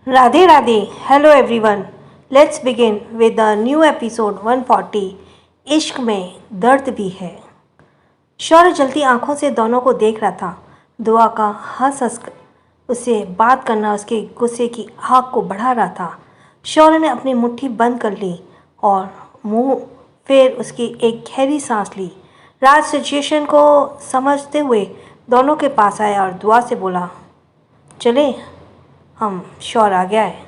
Radhe Radhe, hello everyone. Let's begin with the new episode 140। इश्क में दर्द भी है। शौर्य जलती आंखों से दोनों को देख रहा था। दुआ का हंस हंस उससे बात करना उसके गुस्से की आग को बढ़ा रहा था। शौर्य ने अपनी मुट्ठी बंद कर ली और मुंह फिर उसकी एक गहरी सांस ली। राज सिचुएशन को समझते हुए दोनों के पास आया और दुआ से बोला, चले हम शौर आ गया है।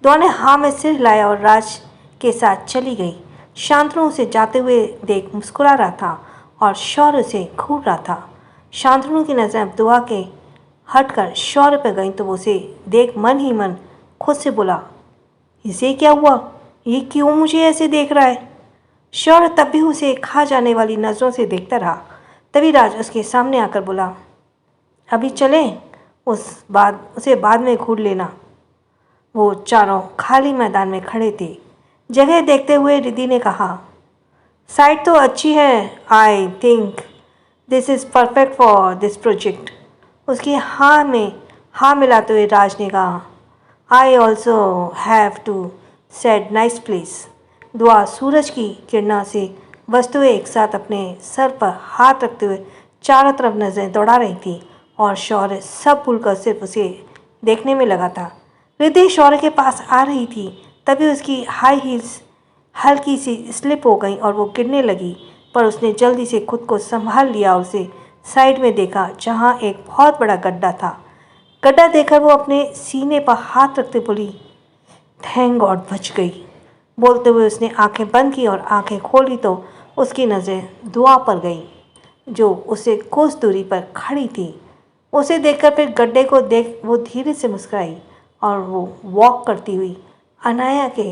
दुआ ने हाँ में सिर हिलाया और राज के साथ चली गई। शांतनु उसे जाते हुए देख मुस्कुरा रहा था और शौर्य उसे घूर रहा था। शांतनु की नज़र दुआ के हटकर शौर्य पर गई तो वो उसे देख मन ही मन खुद से बोला, इसे क्या हुआ? ये क्यों मुझे ऐसे देख रहा है? शौर्य तब भी उसे खा जाने वाली नज़रों से देखता रहा। तभी राज उसके सामने आकर बोला, अभी चलें? उसे बाद में घूर लेना। वो चारों खाली मैदान में खड़े थे। जगह देखते हुए रिद्धि ने कहा, साइट तो अच्छी है, I think this is perfect for this project. उसकी हाँ में हाँ मिलाते हुए राज ने कहा, I also have to said nice place. Dua Suraj की किरणों से बसते हुए एक साथ अपने सर पर हाथ रखते हुए चारों तरफ नजरें दौड़ा रही थी और शौर्य सब भूलकर सिर्फ उसे देखने में लगा था। रिद्धि शौर्य के पास आ रही थी, तभी उसकी हाई हील्स हल्की सी स्लिप हो गई और वो गिरने लगी, पर उसने जल्दी से खुद को संभाल लिया और उसे साइड में देखा जहाँ एक बहुत बड़ा गड्ढा था। गड्ढा देखकर वो अपने सीने पर हाथ रखते बोली, थैंक गॉड बच गई। बोलते हुए उसने आंखें बंद की और आंखें खोली तो उसकी नज़रें दुआ पर गई जो उसे कुछ दूरी पर खड़ी थी। उसे देखकर फिर गड्ढे को देख वो धीरे से मुस्कुराई और वो वॉक करती हुई अनाया के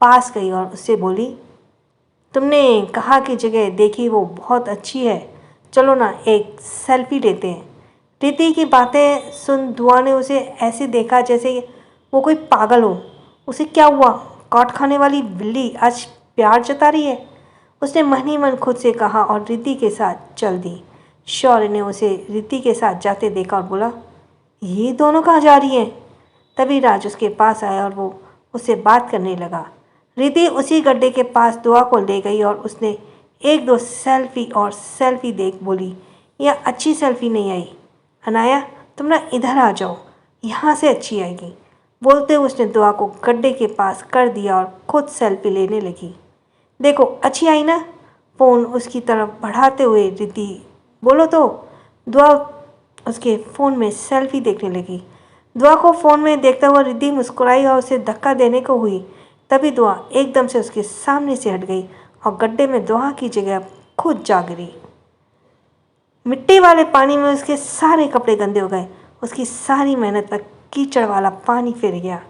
पास गई और उससे बोली, तुमने कहा की जगह देखी वो बहुत अच्छी है, चलो ना एक सेल्फी लेते हैं। रिद्धि की बातें सुन दुआ ने उसे ऐसे देखा जैसे वो कोई पागल हो। उसे क्या हुआ? काट खाने वाली बिल्ली आज प्यार जता रही है? उसने मन ही मन खुद से कहा और रिद्धि के साथ चल दी। शौर्य ने उसे रिद्धि के साथ जाते देखा और बोला, ये दोनों कहाँ जा रही हैं? तभी राज उसके पास आया और वो उससे बात करने लगा। रिद्धि उसी गड्ढे के पास दुआ को ले गई और उसने एक दो सेल्फी देख बोली, यह अच्छी सेल्फी नहीं आई। अनाया, तुम ना इधर आ जाओ, यहाँ से अच्छी आएगी। बोलते हुए उसने दुआ को गड्ढे के पास कर दिया और खुद सेल्फी लेने लगी। देखो अच्छी आई ना? फ़ोन उसकी तरफ बढ़ाते हुए रिद्धि बोलो तो दुआ उसके फ़ोन में सेल्फी देखने लगी। दुआ को फ़ोन में देखता हुआ रिद्धि मुस्कुराई और उसे धक्का देने को हुई। तभी दुआ एकदम से उसके सामने से हट गई और गड्ढे में दुआ की जगह खुद जा गिरी। मिट्टी वाले पानी में उसके सारे कपड़े गंदे हो गए। उसकी सारी मेहनत पर कीचड़ वाला पानी फिर गया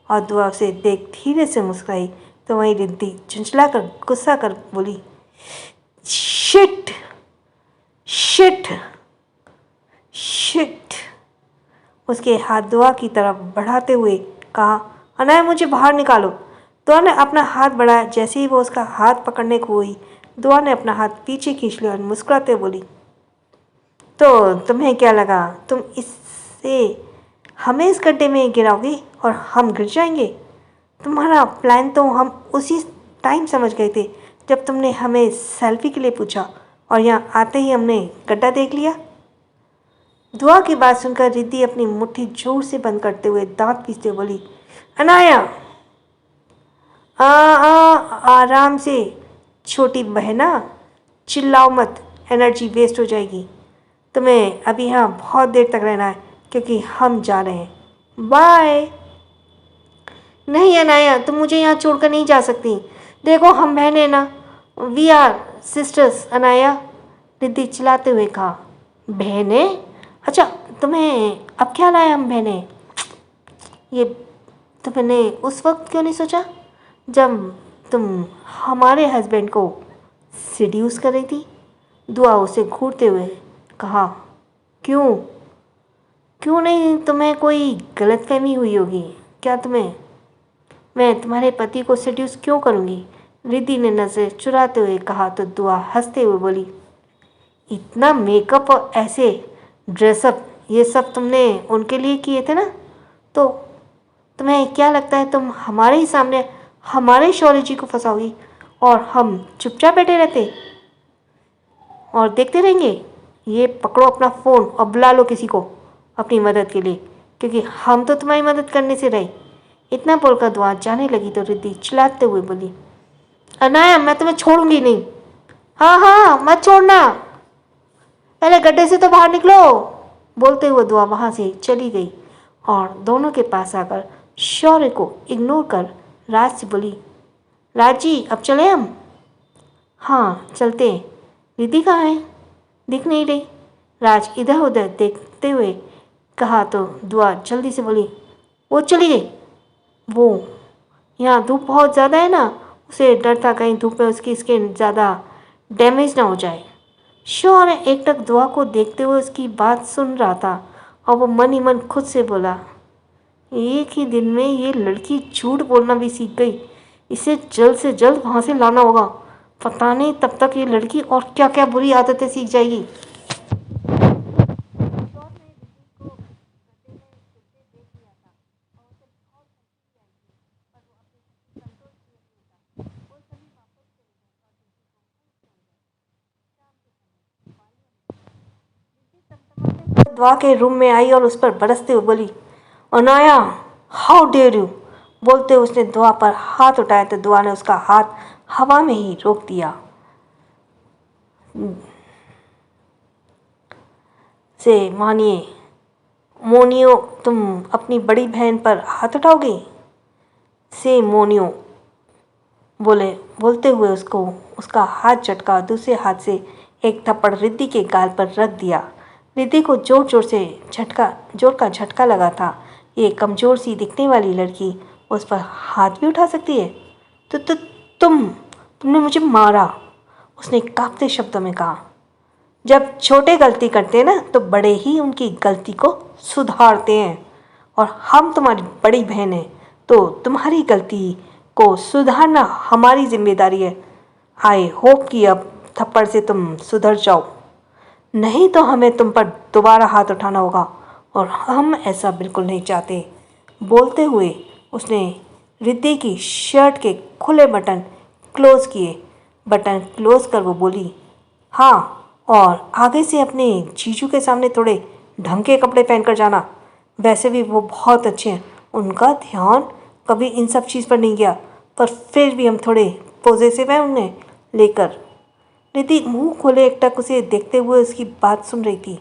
और दुआ उसे देख धीरे से मुस्कुराई तो वहीं रिद्धि झुंझला कर गुस्सा कर बोली, शिट शिट शिट। उसके हाथ दुआ की तरफ बढ़ाते हुए कहा, अनाया मुझे बाहर निकालो। दुआ ने अपना हाथ बढ़ाया। जैसे ही वो उसका हाथ पकड़ने को हुई, दुआ ने अपना हाथ पीछे खींच लिया और मुस्कुराते बोली, तो तुम्हें क्या लगा तुम इससे हमें इस गड्ढे में गिराओगे और हम गिर जाएंगे? तुम्हारा प्लान तो हम उसी टाइम समझ गए थे जब तुमने हमें सेल्फी के लिए पूछा और यहाँ आते ही हमने गड्ढा देख लिया। दुआ की बात सुनकर रिद्धि अपनी मुट्ठी जोर से बंद करते हुए दांत पीसते हुए बोली, अनाया आराम से छोटी बहना, चिल्लाओ मत, एनर्जी वेस्ट हो जाएगी। तुम्हें अभी यहाँ बहुत देर तक रहना है क्योंकि हम जा रहे हैं। बाय। नहीं अनाया, तुम मुझे यहाँ छोड़कर नहीं जा सकती। देखो हम बहनें ना, we are sisters. Anaya, Riddhi चिल्लाते हुए कहा। बहनें? अच्छा, तुम्हें अब ख्याल आया हम बहनें? ये तुमने उस वक्त क्यों नहीं सोचा जब तुम हमारे हस्बैंड को सीड्यूस कर रही थी? दुआ उसे घूरते हुए कहा, क्यों क्यों नहीं? तुम्हें कोई गलतफहमी हुई होगी क्या? मैं तुम्हारे पति को सीड्यूस क्यों करूँगी? रिद्धि ने नज़र चुराते हुए कहा तो दुआ हंसते हुए बोली, इतना मेकअप और ऐसे ड्रेसअप ये सब तुमने उनके लिए किए थे ना, तो तुम्हें क्या लगता है तुम हमारे ही सामने हमारे शौर्य जी को फंसाओगी और हम चुपचाप बैठे रहते और देखते रहेंगे? ये पकड़ो अपना फ़ोन और बुला लो किसी को अपनी मदद के लिए, क्योंकि हम तो तुम्हारी मदद करने से रहे। इतना बोलकर दुआ जाने लगी तो रिद्धि चिल्लाते हुए बोली, अनाया मैं तुम्हें छोड़ूंगी नहीं। हाँ हाँ मत छोड़ना, पहले गड्ढे से तो बाहर निकलो। बोलते हुए दुआ वहाँ से चली गई और दोनों के पास आकर शौर्य को इग्नोर कर राज से बोली, राज जी अब चले हम? हाँ चलते हैं। रिद्धि कहाँ है? दिख नहीं रही। राज इधर उधर देखते हुए कहा तो दुआ जल्दी से बोली, वो चली गई। वो यहाँ धूप बहुत ज़्यादा है ना, उसे डर था कहीं धूप में उसकी स्किन ज़्यादा डैमेज ना हो जाए। शौर्य एकटक दुआ को देखते हुए उसकी बात सुन रहा था और वो मन ही मन खुद से बोला, एक ही दिन में ये लड़की झूठ बोलना भी सीख गई। इसे जल्द से जल्द वहाँ से लाना होगा। पता नहीं तब तक ये लड़की और क्या क्या बुरी आदतें सीख जाएगी। दुआ के रूम में आई और उस पर बरसते हुए बोली, अनाया हाउ डेयर यू। बोलते हुए उसने दुआ पर हाथ उठाया तो दुआ ने उसका हाथ हवा में ही रोक दिया। से मानिए मोनियो, तुम अपनी बड़ी बहन पर हाथ उठाओगे? से मोनियो बोलते हुए उसको उसका हाथ झटका, दूसरे हाथ से एक थप्पड़ रिद्धि के गाल पर रख दिया। रिद्धि को जोर का झटका लगा था। ये कमज़ोर सी दिखने वाली लड़की उस पर हाथ भी उठा सकती है? तो तुमने मुझे मारा, उसने कांपते शब्दों में कहा। जब छोटे गलती करते हैं ना तो बड़े ही उनकी गलती को सुधारते हैं, और हम तुम्हारी बड़ी बहन हैं तो तुम्हारी गलती को सुधारना हमारी जिम्मेदारी है। आई होप कि अब थप्पड़ से तुम सुधर जाओ, नहीं तो हमें तुम पर दोबारा हाथ उठाना होगा और हम ऐसा बिल्कुल नहीं चाहते। बोलते हुए उसने रिद्धि की शर्ट के खुले बटन क्लोज किए। बटन क्लोज कर वो बोली, हाँ और आगे से अपने जीजू के सामने थोड़े ढंग के कपड़े पहनकर जाना। वैसे भी वो बहुत अच्छे हैं, उनका ध्यान कभी इन सब चीज़ पर नहीं गया, पर फिर भी हम थोड़े पॉजेसिव हैं उन्हें लेकर। रिद्धि मुंह खोले एकटक उसे देखते हुए उसकी बात सुन रही थी।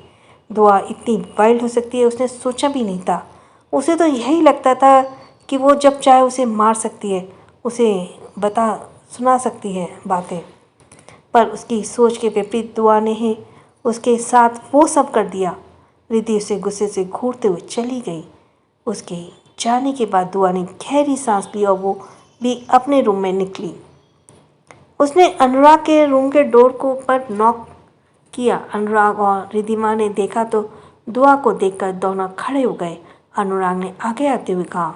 दुआ इतनी वाइल्ड हो सकती है उसने सोचा भी नहीं था। उसे तो यही लगता था कि वो जब चाहे उसे मार सकती है, उसे सुना सकती है बातें, पर उसकी सोच के विपरीत दुआ ने ही उसके साथ वो सब कर दिया। रिद्धि उसे गुस्से से घूरते हुए चली गई। उसके जाने के बाद दुआ ने गहरी सांस ली और वो भी अपने रूम में निकली। उसने अनुराग के रूम के डोर को पर नॉक किया। अनुराग और रिद्धिमा ने देखा तो दुआ को देखकर दोनों खड़े हो गए। अनुराग ने आगे आते हुए कहा,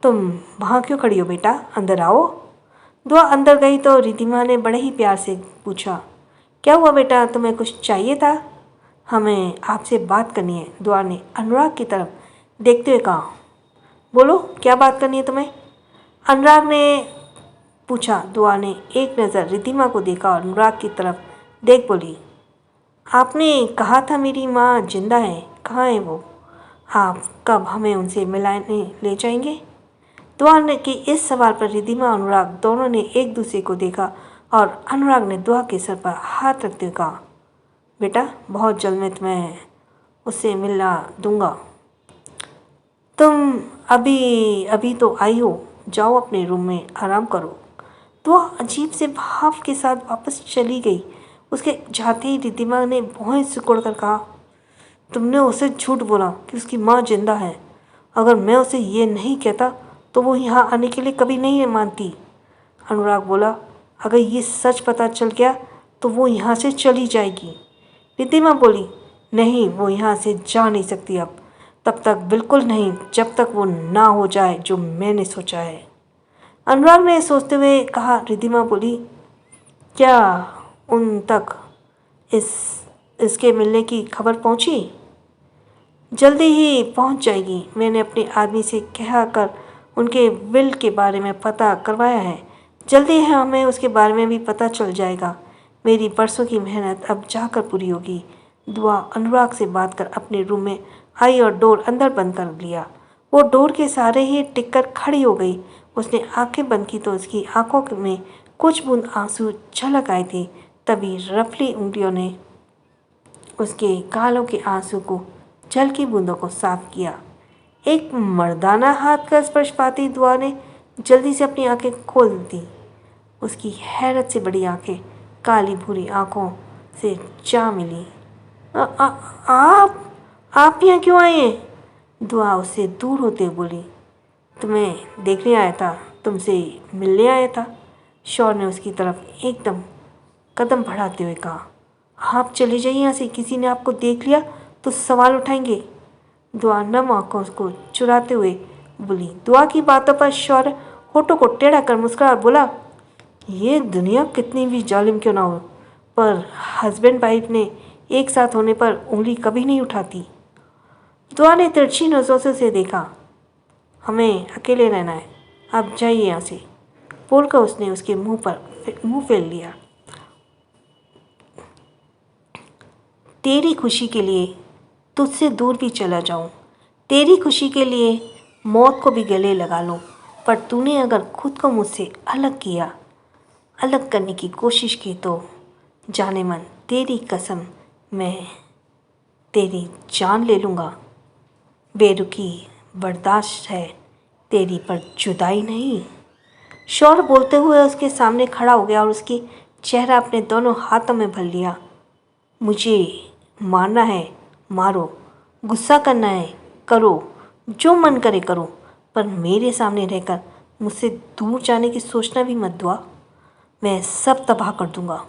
तुम वहाँ क्यों खड़ी हो बेटा, अंदर आओ। दुआ अंदर गई तो रिद्धिमा ने बड़े ही प्यार से पूछा, क्या हुआ बेटा, तुम्हें कुछ चाहिए था? हमें आपसे बात करनी है, दुआ ने अनुराग की तरफ देखते हुए कहा। बोलो क्या बात करनी है तुम्हें? अनुराग ने पूछा। दुआ ने एक नज़र रिद्धिमा को देखा और अनुराग की तरफ देख बोली, आपने कहा था मेरी माँ जिंदा है, कहाँ है वो? आप कब हमें उनसे मिलाने ले जाएंगे? दुआ ने कि इस सवाल पर रिद्धिमा और अनुराग दोनों ने एक दूसरे को देखा और अनुराग ने दुआ के सर पर हाथ रखते हुए कहा, बेटा बहुत जल्द मैं तुम्हें उससे मिलना दूंगा। तुम अभी तो आई हो, जाओ अपने रूम में आराम करो। दुआ अजीब से भाव के साथ वापस चली गई। उसके जाते ही रिद्धिमा ने भौहें सिकुड़ कर कहा, तुमने उसे झूठ बोला कि उसकी माँ जिंदा है। अगर मैं उसे ये नहीं कहता तो वो यहाँ आने के लिए कभी नहीं मानती। अनुराग बोला, अगर ये सच पता चल गया तो वो यहाँ से चली जाएगी। रिद्धिमा बोली, नहीं वो यहाँ से जा नहीं सकती अब, तब तक बिल्कुल नहीं जब तक वो ना हो जाए जो मैंने सोचा है। अनुराग ने सोचते हुए कहा। रिद्धिमा बोली, क्या उन तक इसके मिलने की खबर पहुंची? जल्दी ही पहुंच जाएगी। मैंने अपने आदमी से कहा कर उनके विल के बारे में पता करवाया है। जल्दी ही हमें उसके बारे में भी पता चल जाएगा। मेरी परसों की मेहनत अब जाकर पूरी होगी। दुआ अनुराग से बात कर अपने रूम में आई और डोर अंदर बंद कर लिया। वो डोर के सहारे ही टिक कर खड़ी हो गई। उसने आंखें बंद की तो उसकी आंखों में कुछ बूंद आंसू छलक आए थे। तभी रफली उंगलियों ने उसके गालों के आंसू को जल की बूंदों को साफ किया। एक मर्दाना हाथ का स्पर्श पाती दुआ ने जल्दी से अपनी आंखें खोल दी। उसकी हैरत से बड़ी आंखें काली भूरी आंखों से जा मिली। "आ, आ, आप यहाँ क्यों आए हैं?" दुआ उससे दूर होते बोली। "तुम्हें देखने आया था, तुमसे मिलने आया था।" शौर ने उसकी तरफ एकदम कदम बढ़ाते हुए कहा। "आप चले जाइए यहाँ से, किसी ने आपको देख लिया तो सवाल उठाएंगे।" दुआ नम आंखों को चुराते हुए बोली। दुआ की बातों पर शौर्य होठों को टेढ़ा कर मुस्कुरा और बोला, ये दुनिया कितनी भी जालिम क्यों ना हो, पर हस्बैंड वाइफ ने एक साथ होने पर उंगली कभी नहीं उठाती। दुआ ने तिरछी नजरों से उसे देखा। हमें अकेले रहना है, आप जाइए यहाँ से, बोलकर उसने उसके मुंह फेर लिया। तेरी खुशी के लिए तुझसे दूर भी चला जाऊं, तेरी खुशी के लिए मौत को भी गले लगा लूं, पर तूने अगर खुद को मुझसे अलग करने की कोशिश की तो जाने मन तेरी कसम मैं तेरी जान ले लूँगा। बेरुखी बर्दाश्त है तेरी, पर जुदाई नहीं। शौर बोलते हुए उसके सामने खड़ा हो गया और उसकी चेहरा अपने दोनों हाथों में भर लिया। मुझे मारना है मारो, गुस्सा करना है करो, जो मन करे करो, पर मेरे सामने रहकर मुझसे दूर जाने की सोचना भी मत दुआ, मैं सब तबाह कर दूंगा।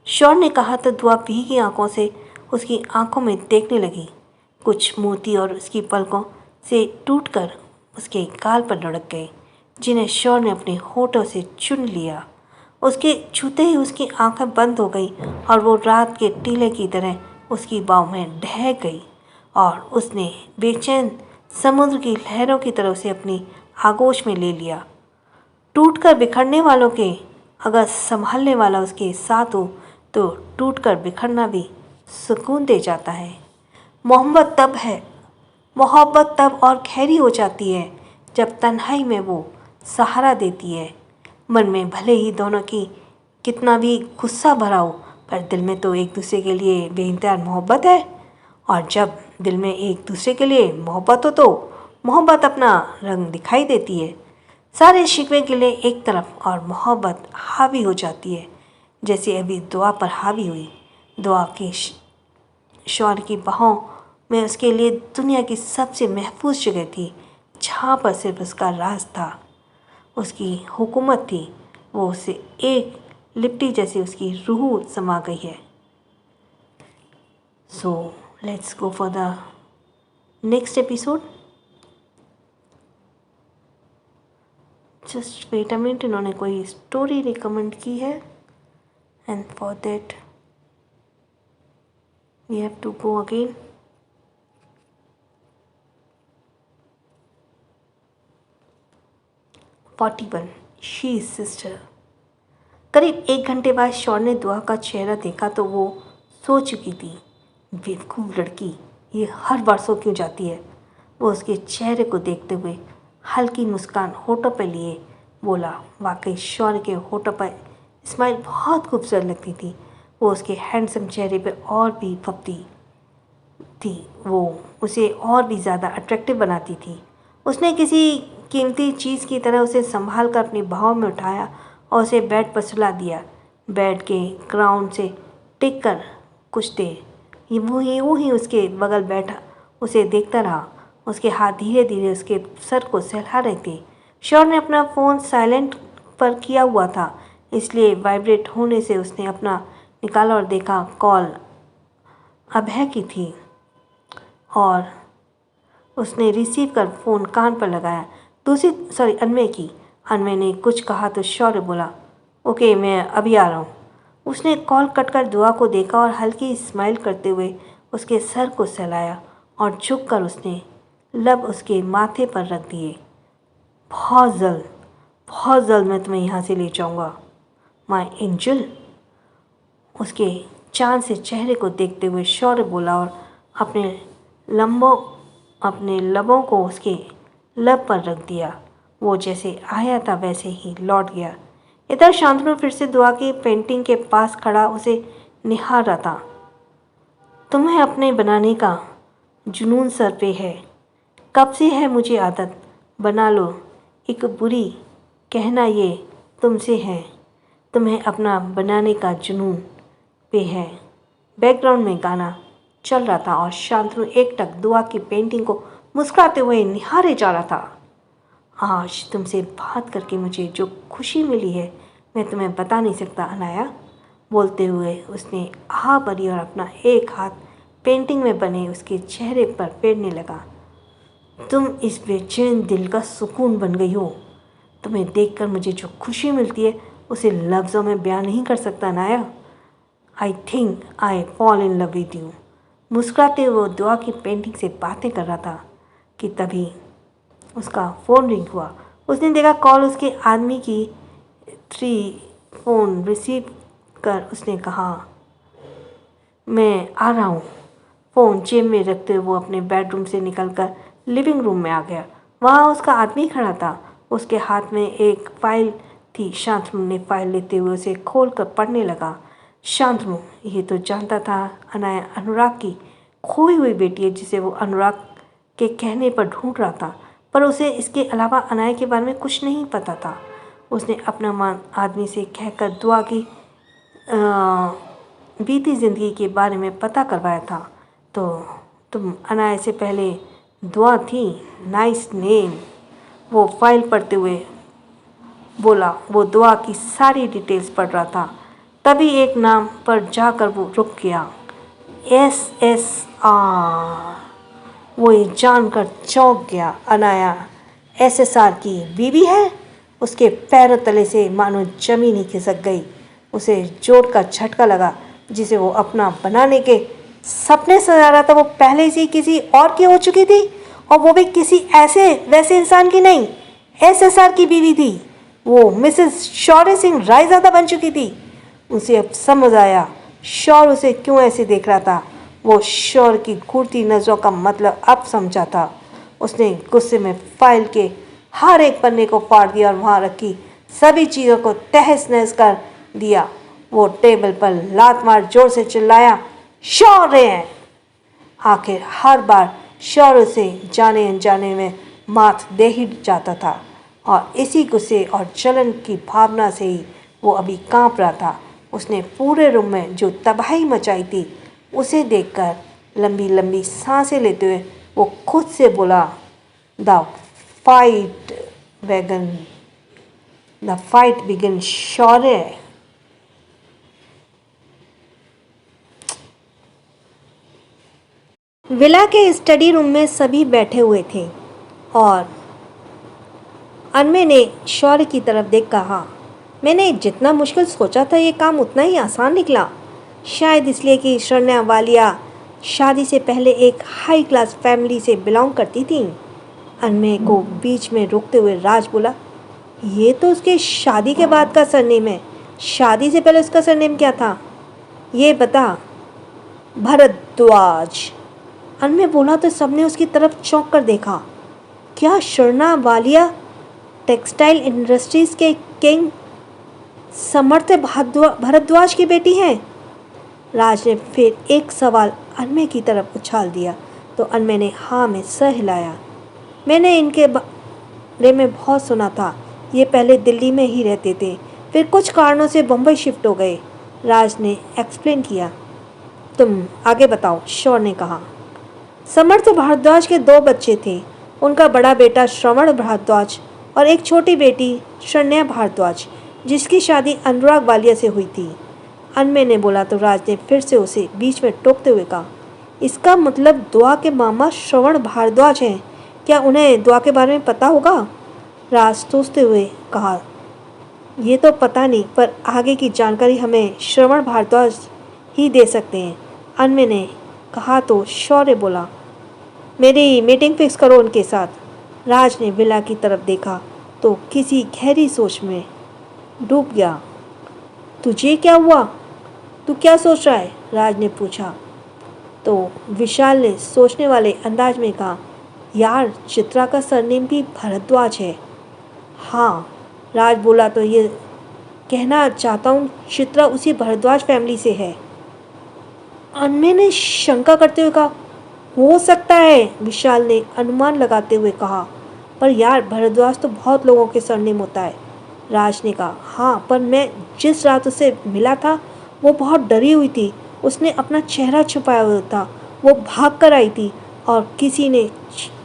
शौर ने कहा तो दुआ भीगी आंखों से उसकी आंखों में देखने लगी। कुछ मोती और उसकी पलकों से टूटकर उसके गाल पर लुढ़क गए, जिन्हें शौर ने अपने होठों से चुन लिया। उसके छूते ही उसकी आंखें बंद हो गई और वो रात के टीले की तरह उसकी बाहों में ढह गई और उसने बेचैन समुद्र की लहरों की तरह उसे अपनी आगोश में ले लिया। टूटकर बिखरने वालों के अगर संभालने वाला उसके साथ हो तो टूटकर बिखरना भी सुकून दे जाता है। मोहब्बत तब और गहरी हो जाती है जब तन्हाई में वो सहारा देती है। मन में भले ही दोनों की कितना भी गुस्सा भरा हो, पर दिल में तो एक दूसरे के लिए बेइंतहा मोहब्बत है। और जब दिल में एक दूसरे के लिए मोहब्बत हो तो मोहब्बत अपना रंग दिखाई देती है। सारे शिकवे गिले एक तरफ और मोहब्बत हावी हो जाती है, जैसे अभी दुआ पर हावी हुई। दुआ की शौर की बाहों में उसके लिए दुनिया की सबसे महफूज जगह थी, जहाँ पर सिर्फ उसका राज था, उसकी हुकूमत थी। वो उसे एक लिपटी जैसी उसकी रूह समा गई है। So let's go for the next episode. Just wait a minute, इन्होंने कोई स्टोरी रिकमेंड की है and for that we have to go again. She is sister. करीब 1 घंटे बाद शौर ने दुआ का चेहरा देखा तो वो सो चुकी थी। बेवकूफ़ लड़की, ये हर बार सो क्यों जाती है? वो उसके चेहरे को देखते हुए हल्की मुस्कान होठों पर लिए बोला। वाकई शौर के होठों पर स्माइल बहुत खूबसूरत लगती थी। वो उसके हैंडसम चेहरे पर और भी फपती थी, वो उसे और भी ज़्यादा अट्रैक्टिव बनाती थी। उसने किसी कीमती चीज़ की तरह उसे संभाल कर अपनी बाहों में उठाया और उसे बेड पर सुला दिया। बेड के ग्राउंड से टिक कर कुछ देर यूँ ही उसके बगल बैठा उसे देखता रहा। उसके हाथ धीरे धीरे उसके सर को सहला रहे थे। शौर ने अपना फ़ोन साइलेंट पर किया हुआ था, इसलिए वाइब्रेट होने से उसने अपना निकाला और देखा कॉल अभय की थी और उसने रिसीव कर फ़ोन कान पर लगाया। अनमय की। अनमय ने कुछ कहा तो शौर्य बोला, ओके मैं अभी आ रहा हूँ। उसने कॉल कट कर दुआ को देखा और हल्की स्माइल करते हुए उसके सर को सहलाया और झुककर उसने लब उसके माथे पर रख दिए। बहुत जल्द मैं तुम्हें यहाँ से ले जाऊँगा माय एंजल। उसके चाँद से चेहरे को देखते हुए शौर्य बोला और अपने लबों को उसके लब पर रख दिया। वो जैसे आया था वैसे ही लौट गया। इधर शांतनु फिर से दुआ की पेंटिंग के पास खड़ा उसे निहार रहा था। तुम्हें अपने बनाने का जुनून सर पे है। कब से है मुझे आदत, बना लो। एक बुरी कहना ये तुमसे है। तुम्हें अपना बनाने का जुनून पे है। बैकग्राउंड में गाना चल रहा था और शांतनु एकटक दुआ की पेंटिंग को मुस्कुराते हुए निहारे जा रहा था। आज तुमसे बात करके मुझे जो खुशी मिली है मैं तुम्हें बता नहीं सकता अनाया। बोलते हुए उसने आह भरी और अपना एक हाथ पेंटिंग में बने उसके चेहरे पर फेरने लगा। तुम इस बेचैन दिल का सुकून बन गई हो। तुम्हें देखकर मुझे जो खुशी मिलती है उसे लफ्ज़ों में बयान नहीं कर सकता Anaya. I think I fall in love with you. मुस्कुराते हुए वो दुआ की पेंटिंग से बातें कर रहा था कि तभी उसका फ़ोन रिंग हुआ। उसने देखा कॉल उसके आदमी की फ़ोन रिसीव कर उसने कहा, मैं आ रहा हूँ। फ़ोन जेब में रखते हुए वो अपने बेडरूम से निकलकर लिविंग रूम में आ गया। वहाँ उसका आदमी खड़ा था। उसके हाथ में एक फ़ाइल थी। शांतनु ने फ़ाइल लेते हुए उसे खोल कर पढ़ने लगा। शांतनु ये तो जानता था अनाया अनुराग की खोई हुई बेटी है जिसे वो अनुराग के कहने पर ढूंढ रहा था, पर उसे इसके अलावा अनाया के बारे में कुछ नहीं पता था। उसने अपना आदमी से कहकर दुआ की बीती ज़िंदगी के बारे में पता करवाया था। तो तुम अनाया से पहले दुआ थी। Nice name. वो फाइल पढ़ते हुए बोला। वो दुआ की सारी डिटेल्स पढ़ रहा था। तभी एक नाम पर जाकर वो रुक गया। SSR। वो ये जानकर चौंक गया। अनाया SSR की बीवी है। उसके पैरों तले से मानो जमीन ही खिसक गई। उसे जोर का झटका लगा। जिसे वो अपना बनाने के सपने सजा रहा था वो पहले से किसी और की हो चुकी थी, और वो भी किसी ऐसे वैसे इंसान की नहीं, SSR की बीवी थी। वो मिसेस शौर्य सिंह रायज़ादा बन चुकी थी। उसे अब समझ आया शौर्य उसे क्यों ऐसे देख रहा था। वो शौर्य की घूरती नज़रों का मतलब अब समझा था। उसने गुस्से में फाइल के हर एक पन्ने को फाड़ दिया और वहाँ रखी सभी चीज़ों को तहस नहस कर दिया। वो टेबल पर लात मार जोर से चिल्लाया, शौर्य! आखिर हर बार शौर्य से जाने अनजाने में मात दे ही जाता था, और इसी गुस्से और जलन की भावना से ही वो अभी कांप रहा था। उसने पूरे रूम में जो तबाही मचाई थी उसे देखकर लंबी लंबी सांसें लेते हुए वो खुद से बोला, the fight wagon the fight begin Shaurya. Villa के स्टडी रूम में सभी बैठे हुए थे और अनमे ने शौर्य की तरफ देख कहा, मैंने जितना मुश्किल सोचा था ये काम उतना ही आसान निकला। शायद इसलिए कि शरण्या वालिया शादी से पहले एक हाई क्लास फैमिली से बिलोंग करती थी। अनमे को बीच में रोकते हुए राज बोला, ये तो उसके शादी के बाद का सरनेम है। शादी से पहले उसका सरनेम क्या था ये बता। भरद्वाज। अनमे बोला तो सबने उसकी तरफ चौंक कर देखा। क्या शरण्या वालिया टेक्सटाइल इंडस्ट्रीज के किंग समर्थ भरद्वाज की बेटी हैं? राज ने फिर एक सवाल अनमे की तरफ उछाल दिया तो अनमे ने हाँ में सर हिलाया। मैंने इनके बारे में बहुत सुना था। ये पहले दिल्ली में ही रहते थे, फिर कुछ कारणों से बम्बई शिफ्ट हो गए। राज ने एक्सप्लेन किया। तुम आगे बताओ, शौर्य ने कहा। समर्थ भारद्वाज के 2 बच्चे थे। उनका बड़ा बेटा श्रवण भारद्वाज और एक छोटी बेटी शरण्या भारद्वाज, जिसकी शादी अनुराग वालिया से हुई थी। अनमे ने बोला तो राज ने फिर से उसे बीच में टोकते हुए कहा, इसका मतलब दुआ के मामा श्रवण भारद्वाज हैं। क्या उन्हें दुआ के बारे में पता होगा? राज सोचते हुए कहा, ये तो पता नहीं, पर आगे की जानकारी हमें श्रवण भारद्वाज ही दे सकते हैं। अनमे ने कहा तो शौर्य बोला, मेरी मीटिंग फिक्स करो उनके साथ। राज ने विला की तरफ देखा तो किसी गहरी सोच में डूब गया। तुझे क्या हुआ? तू क्या सोच रहा है? राज ने पूछा। तो विशाल ने सोचने वाले अंदाज में कहा, यार चित्रा का सरनेम भी भारद्वाज है। हाँ, राज बोला, तो ये कहना चाहता हूँ चित्रा उसी भारद्वाज फैमिली से है। अनमे ने शंका करते हुए कहा, हो सकता है, विशाल ने अनुमान लगाते हुए कहा, पर यार भारद्वाज तो बहुत लोगों के सरनेम होता है। राज ने कहा, हाँ, पर मैं जिस रात उसे मिला था वो बहुत डरी हुई थी। उसने अपना चेहरा छुपाया हुआ था। वो भाग कर आई थी और किसी ने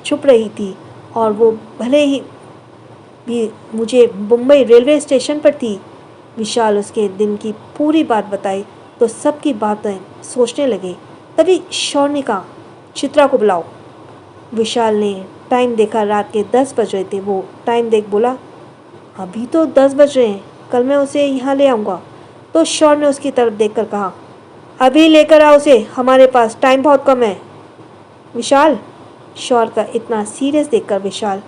छुप रही थी, और वो भले ही भी मुझे मुंबई रेलवे स्टेशन पर थी। विशाल उसके दिन की पूरी बात बताई तो सबकी बातें सोचने लगे। तभी शौर्य ने कहा, चित्रा को बुलाओ। विशाल ने टाइम देखा, रात के 10 बज रहे थे। वो टाइम देख बोला, अभी तो 10 बज रहे हैं, कल मैं उसे यहाँ ले आऊँगा। तो शौर्य ने उसकी तरफ देखकर कहा, अभी लेकर आओ उसे, हमारे पास टाइम बहुत कम है। विशाल, शौर्य का इतना सीरियस देखकर विशाल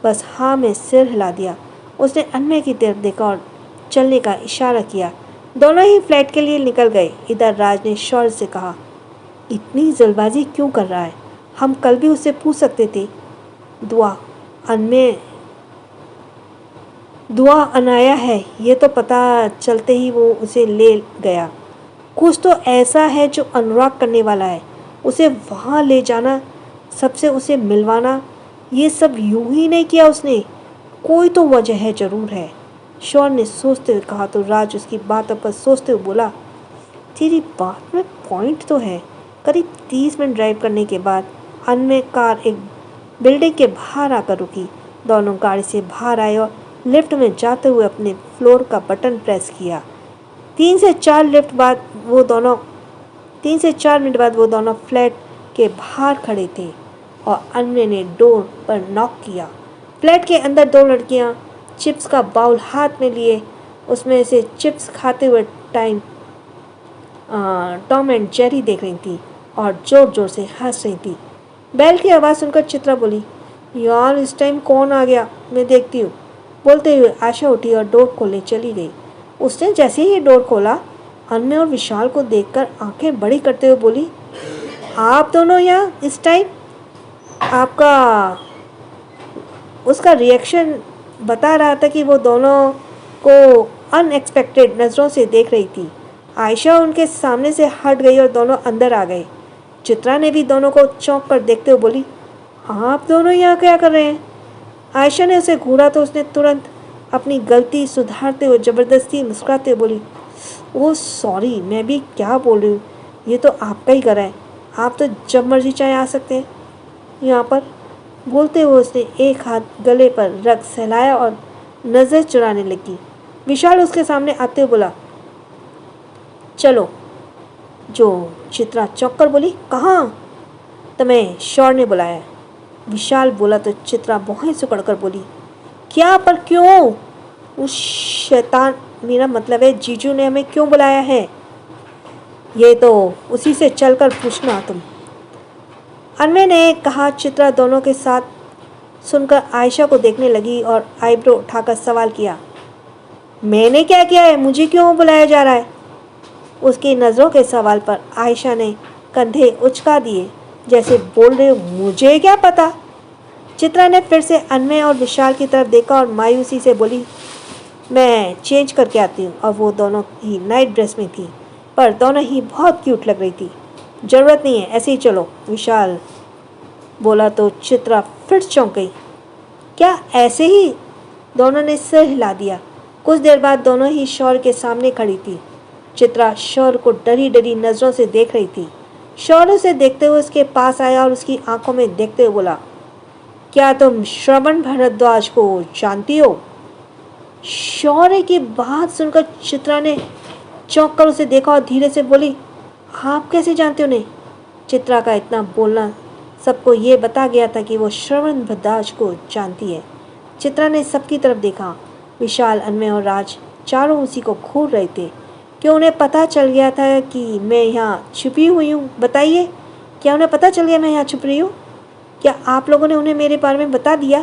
बस हाँ में सिर हिला दिया। उसने अनमय की तरफ देखा और चलने का इशारा किया। दोनों ही फ्लैट के लिए निकल गए। इधर राज ने शौर्य से कहा, इतनी जल्दबाजी क्यों कर रहा है? हम कल भी उससे पूछ सकते थे। दुआ अनाया है, ये तो पता चलते ही वो उसे ले गया। कुछ तो ऐसा है जो अनुराग करने वाला है। उसे वहाँ ले जाना, सबसे उसे मिलवाना, ये सब यूं ही नहीं किया उसने। कोई तो वजह है, जरूर है। शौर्य ने सोचते हुए कहा तो राज उसकी बातों पर सोचते हुए बोला, तेरी बात में पॉइंट तो है। करीब 30 मिनट ड्राइव करने के बाद अनमय कार एक बिल्डिंग के बाहर आकर रुकी। दोनों गाड़ी से बाहर आए और लिफ्ट में जाते हुए अपने फ्लोर का बटन प्रेस किया। 3 से 4 मिनट बाद वो दोनों फ्लैट के बाहर खड़े थे और अनमय ने डोर पर नॉक किया। फ्लैट के अंदर 2 लड़कियां चिप्स का बाउल हाथ में लिए उसमें से चिप्स खाते हुए टॉम एंड जेरी देख रही थी और जोर जोर से हंस रही थी। बेल की आवाज़ सुनकर चित्रा बोली, यार इस टाइम कौन आ गया, मैं देखती हूँ। बोलते हुए आशा उठी और डोर खोलने चली गई। उसने जैसे ही डोर खोला, अनमय और विशाल को देखकर आंखें बड़ी करते हुए बोली, आप दोनों यहाँ इस टाइम? आपका उसका रिएक्शन बता रहा था कि वो दोनों को अनएक्सपेक्टेड नज़रों से देख रही थी। आयशा उनके सामने से हट गई और दोनों अंदर आ गए। चित्रा ने भी दोनों को चौंक कर देखते हुए बोली, आप दोनों यहाँ क्या कर रहे हैं? आयशा ने उसे घूरा तो उसने तुरंत अपनी गलती सुधारते हुए ज़बरदस्ती मुस्कुराते हुए बोली, ओह सॉरी, मैं भी क्या बोल रही हूँ, ये तो आपका ही घर है, आप तो जब मर्जी चाहे आ सकते हैं यहाँ पर। बोलते हुए उसने एक हाथ गले पर रख सहलाया और नज़र चुराने लगी। विशाल उसके सामने आते हुए बोला, चलो। जो चित्रा चौंक कर बोली, कहाँ? तुम्हें शौर्य ने बुलाया। विशाल बोला तो चित्रा भौहें सुकड़कर बोली, क्या, पर क्यों? उस शैतान, मेरा मतलब है जीजू ने हमें क्यों बुलाया है? ये तो उसी से चलकर पूछना तुम। अनमय ने कहा। चित्रा दोनों के साथ सुनकर आयशा को देखने लगी और आईब्रो उठाकर सवाल किया, मैंने क्या किया है, मुझे क्यों बुलाया जा रहा है? उसकी नज़रों के सवाल पर आयशा ने कंधे उचका दिए, जैसे बोल रहे, मुझे क्या पता। चित्रा ने फिर से अनमय और विशाल की तरफ देखा और मायूसी से बोली, मैं चेंज करके आती हूँ। और वो दोनों ही नाइट ड्रेस में थी, पर दोनों ही बहुत क्यूट लग रही थी। ज़रूरत नहीं है, ऐसे ही चलो, विशाल बोला तो चित्रा फिर चौंक गई। क्या ऐसे ही? दोनों ने सिर हिला दिया। कुछ देर बाद दोनों ही शौर्य के सामने खड़ी थी। चित्रा शौर्य को डरी डरी नज़रों से देख रही थी। शौर्य उसे देखते हुए उसके पास आया और उसकी आंखों में देखते हुए बोला, क्या तुम श्रवण भारद्वाज को जानती हो? शौर्य की बात सुनकर चित्रा ने चौंक कर उसे देखा और धीरे से बोली, आप कैसे जानते हो उन्हें? चित्रा का इतना बोलना सबको ये बता गया था कि वो श्रवण भारद्वाज को जानती है। चित्रा ने सबकी तरफ देखा। विशाल, अनमय और राज चारों उसी को घूर रहे थे। क्या उन्हें पता चल गया था कि मैं यहाँ छुपी हुई हूँ? बताइए, क्या उन्हें पता चल गया मैं यहाँ छुप रही हूँ? क्या आप लोगों ने उन्हें मेरे बारे में बता दिया?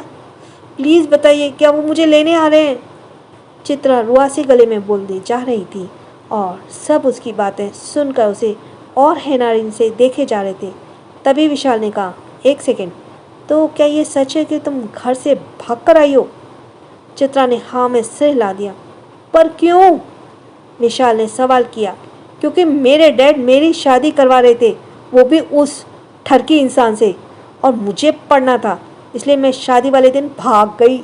प्लीज़ बताइए, क्या वो मुझे लेने आ रहे हैं? चित्रा रुआसी गले में बोलती जा रही थी और सब उसकी बातें सुनकर उसे और हैरानी से देखे जा रहे थे। तभी विशाल ने कहा, एक सेकेंड, तो क्या ये सच है कि तुम घर से भाग कर आई हो? चित्रा ने हाँ में सिर हिला दिया। पर क्यों? विशाल ने सवाल किया। क्योंकि मेरे डैड मेरी शादी करवा रहे थे, वो भी उस ठरकी इंसान से, और मुझे पढ़ना था, इसलिए मैं शादी वाले दिन भाग गई।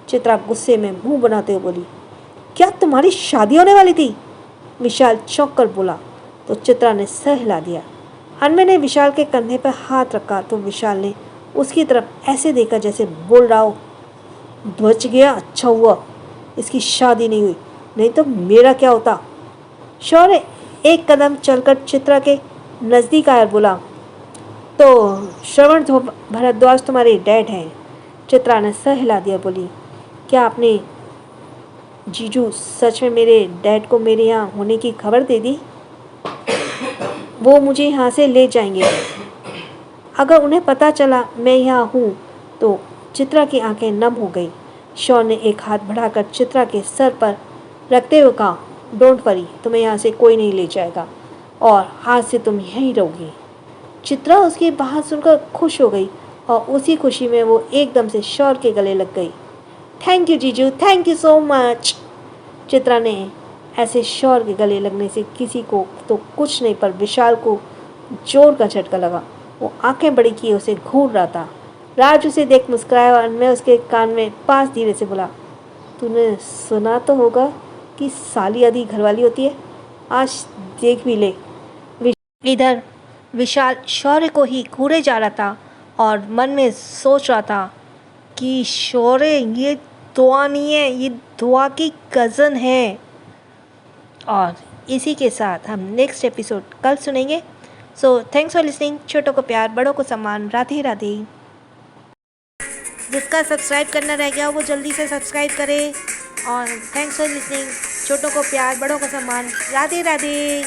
चित्रा गुस्से में मुंह बनाते हुए बोली। क्या तुम्हारी शादी होने वाली थी? विशाल चौंक कर बोला। तो चित्रा ने सर हिला दिया। अनमय ने विशाल के कंधे पर हाथ रखा तो विशाल ने उसकी तरफ ऐसे देखा जैसे बोल रहा हो, बच गया, अच्छा हुआ इसकी शादी नहीं हुई, नहीं तो मेरा क्या होता। शौर्य एक कदम चलकर चित्रा के नज़दीक आया, बोला, तो श्रवण भरद्वाज तुम्हारे डैड हैं? चित्रा ने सर हिला दिया, बोली, क्या आपने जीजू सच में मेरे डैड को मेरे यहाँ होने की खबर दे दी? वो मुझे यहाँ से ले जाएंगे। अगर उन्हें पता चला मैं यहाँ हूँ तो। चित्रा की आंखें नम हो गई। शौर्य ने एक हाथ बढ़ाकर चित्रा के सर पर रखते हुए कहा, डोंट वरी, तुम्हें यहाँ से कोई नहीं ले जाएगा और आज से तुम यहीं रहोगी। चित्रा उसकी बात सुनकर खुश हो गई और उसी खुशी में वो एकदम से शौर्य के गले लग गई। थैंक यू जीजू, thank you so much. Chitra ने ऐसे शौर्य के गले लगने से किसी को तो कुछ नहीं, पर विशाल को जोर का झटका लगा। वो आंखें बड़ी किए उसे घूर रहा था। राज उसे देख मुस्कुराया और मैं उसके कान में पास धीरे से बोला, तूने सुना तो होगा कि साली आधी घरवाली होती है, आज देख भी ले। इधर विशाल शौर्य को ही घूरे जा रहा था और मन में सोच रहा था कि शौर्य ये दुआ नहीं है, ये दुआ की कज़न है। और इसी के साथ हम नेक्स्ट एपिसोड कल सुनेंगे। So thanks for listening. छोटों को प्यार, बड़ों को सम्मान। राधे राधे। जिसका सब्सक्राइब करना रह गया वो जल्दी से सब्सक्राइब करे। और थैंक्स फॉर लिसनिंग। छोटों को प्यार, बड़ों को सम्मान। राधे राधे।